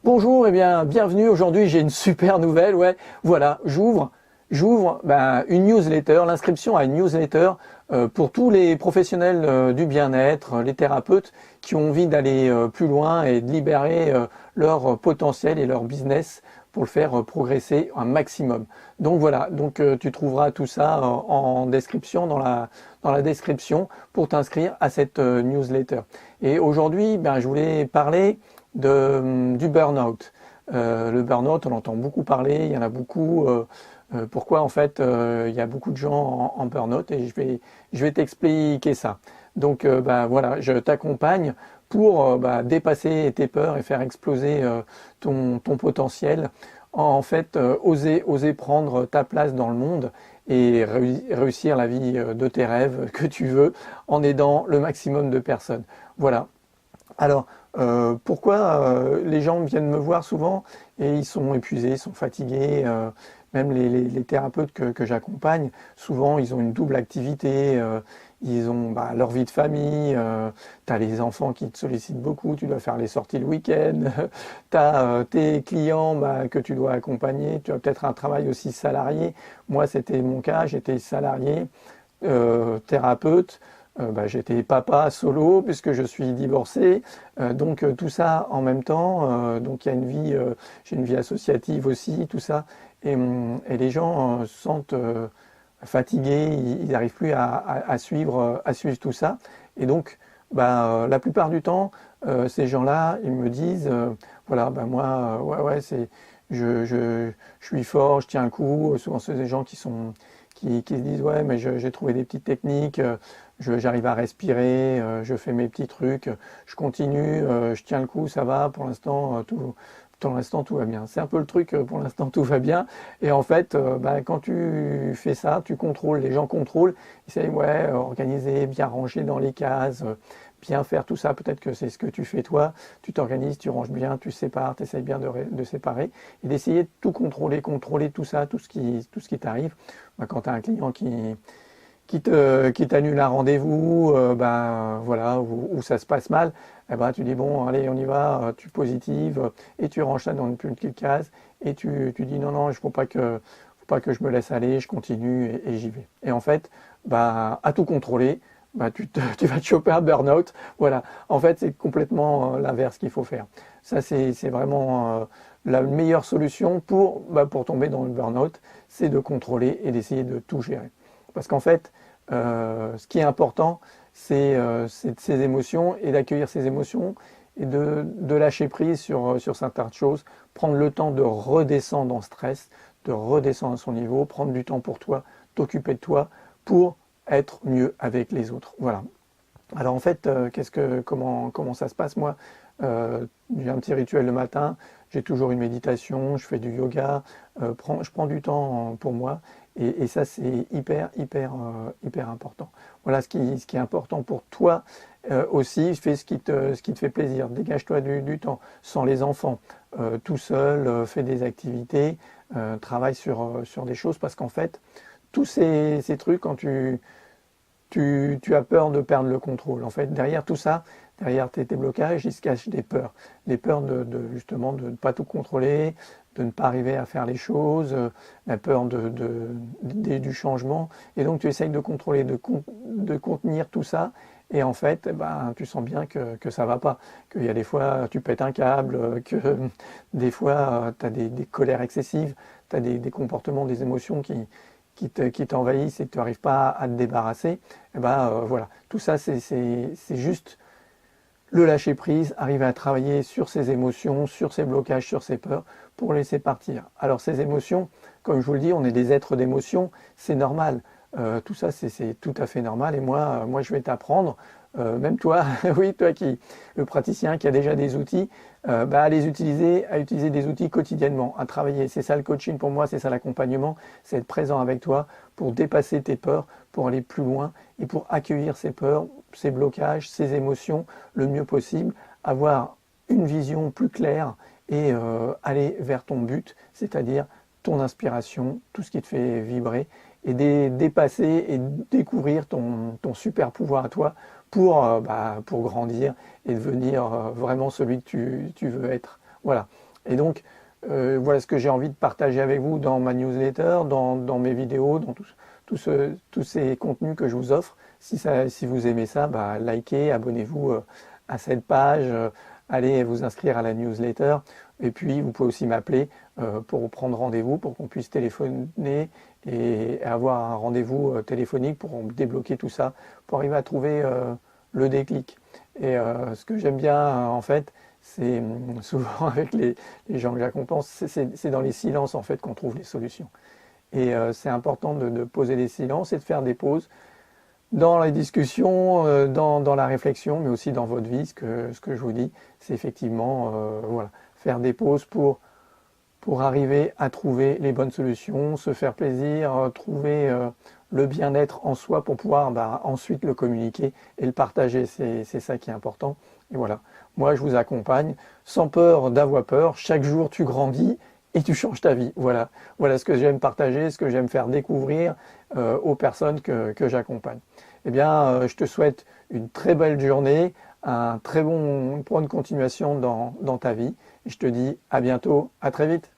Bonjour, et bien bienvenue. Aujourd'hui, j'ai une super nouvelle. Ouais, voilà, j'ouvre une newsletter, l'inscription à une newsletter pour tous les professionnels du bien-être, les thérapeutes qui ont envie d'aller plus loin et de libérer leur potentiel et leur business pour le faire progresser un maximum. Donc voilà, tu trouveras tout ça en description, dans la description pour t'inscrire à cette newsletter. Et aujourd'hui, je voulais parler du burn-out. Le burn-out, on entend beaucoup parler, il y en a beaucoup. Pourquoi en fait il y a beaucoup de gens en burn-out et je vais t'expliquer ça. Voilà, je t'accompagne pour dépasser tes peurs et faire exploser ton potentiel. En fait, oser prendre ta place dans le monde et réussir la vie de tes rêves que tu veux en aidant le maximum de personnes. Voilà. Alors, pourquoi les gens viennent me voir souvent et ils sont épuisés, ils sont fatigués, même les thérapeutes que j'accompagne, souvent ils ont une double activité, ils ont leur vie de famille, tu as les enfants qui te sollicitent beaucoup, tu dois faire les sorties le week-end, tu as tes clients que tu dois accompagner, tu as peut-être un travail aussi salarié. Moi c'était mon cas, j'étais salarié, thérapeute. J'étais papa solo puisque je suis divorcé, tout ça en même temps. Donc il y a une vie, j'ai une vie associative aussi, tout ça, et les gens se sentent fatigués, ils n'arrivent plus à suivre tout ça. Et donc la plupart du temps, ces gens-là, ils me disent, moi, ouais, je suis fort, je tiens le coup. Souvent, c'est des gens qui se disent ouais, mais j'ai trouvé des petites techniques, j'arrive à respirer, je fais mes petits trucs, je continue, je tiens le coup, ça va, pour l'instant tout va bien. C'est un peu le truc, pour l'instant tout va bien. Et en fait, quand tu fais ça, tu contrôles, les gens contrôlent, ils savent ouais, organiser, bien ranger dans les cases, bien faire tout ça, peut-être que c'est ce que tu fais toi, tu t'organises, tu ranges bien, tu sépares, tu essayes bien de séparer et d'essayer de tout contrôler, contrôler tout ça, tout ce qui t'arrive. Quand tu as un client qui t'annule un rendez-vous, voilà, où ça se passe mal, tu dis bon, allez, on y va, tu positives et tu ranges ça dans une petite case et tu dis non, il faut pas que je me laisse aller, je continue et j'y vais. Et en fait, à tout contrôler, tu vas te choper un burn-out. Voilà. En fait, c'est complètement l'inverse qu'il faut faire. Ça, c'est vraiment la meilleure solution pour tomber dans le burn-out, c'est de contrôler et d'essayer de tout gérer. Parce qu'en fait, ce qui est important, c'est ces émotions et d'accueillir ces émotions et de lâcher prise sur certaines choses, prendre le temps de redescendre en stress, de redescendre à son niveau, prendre du temps pour toi, t'occuper de toi pour être mieux avec les autres. Voilà. Alors en fait, comment ça se passe moi? J'ai un petit rituel le matin, j'ai toujours une méditation, je fais du yoga, je prends du temps pour moi et ça c'est hyper important. Voilà ce qui est important pour toi aussi, fais ce qui te fait plaisir, dégage-toi du temps, sans les enfants, tout seul, fais des activités, travaille sur des choses parce qu'en fait, tous ces trucs, quand tu as peur de perdre le contrôle. En fait, derrière tout ça, derrière tes blocages, il se cache des peurs. Des peurs justement de ne pas tout contrôler, de ne pas arriver à faire les choses, la peur du changement. Et donc tu essayes de contrôler, de contenir tout ça. Et en fait, tu sens bien que ça va pas. Qu'il y a des fois, tu pètes un câble, que des fois, tu as des colères excessives, tu as des comportements, des émotions qui t'envahissent et que tu n'arrives pas à te débarrasser, voilà. Tout ça, c'est juste le lâcher prise, arriver à travailler sur ses émotions, sur ses blocages, sur ses peurs, pour laisser partir. Alors ces émotions, comme je vous le dis, on est des êtres d'émotions, c'est normal. Tout ça, c'est tout à fait normal. Et moi je vais t'apprendre, même toi, oui, le praticien qui a déjà des outils, à utiliser des outils quotidiennement, à travailler. C'est ça le coaching pour moi, c'est ça l'accompagnement, c'est être présent avec toi pour dépasser tes peurs, pour aller plus loin et pour accueillir ces peurs, ces blocages, ces émotions le mieux possible, avoir une vision plus claire et aller vers ton but, c'est-à-dire ton inspiration, tout ce qui te fait vibrer, et dépasser et découvrir ton super pouvoir à toi pour grandir et devenir vraiment celui que tu veux être. Voilà. Et donc, voilà ce que j'ai envie de partager avec vous dans ma newsletter, dans mes vidéos, dans tous ces contenus que je vous offre. Si vous aimez ça, bah, likez, abonnez-vous à cette page, allez vous inscrire à la newsletter. Et puis, vous pouvez aussi m'appeler pour prendre rendez-vous, pour qu'on puisse téléphoner et avoir un rendez-vous téléphonique pour débloquer tout ça, pour arriver à trouver le déclic. Et ce que j'aime bien, en fait, c'est souvent avec les gens que j'accompagne, c'est dans les silences, en fait, qu'on trouve les solutions. Et c'est important de poser des silences et de faire des pauses dans les discussions, dans la réflexion, mais aussi dans votre vie. Ce que je vous dis, c'est effectivement voilà, faire des pauses pour arriver à trouver les bonnes solutions, se faire plaisir, trouver le bien-être en soi pour pouvoir ensuite le communiquer et le partager. C'est ça qui est important. Et voilà, moi je vous accompagne sans peur d'avoir peur. Chaque jour tu grandis et tu changes ta vie. Voilà, voilà ce que j'aime partager, ce que j'aime faire découvrir aux personnes que j'accompagne. Eh bien, je te souhaite une très belle journée, une bonne continuation dans ta vie. Et je te dis à bientôt, à très vite.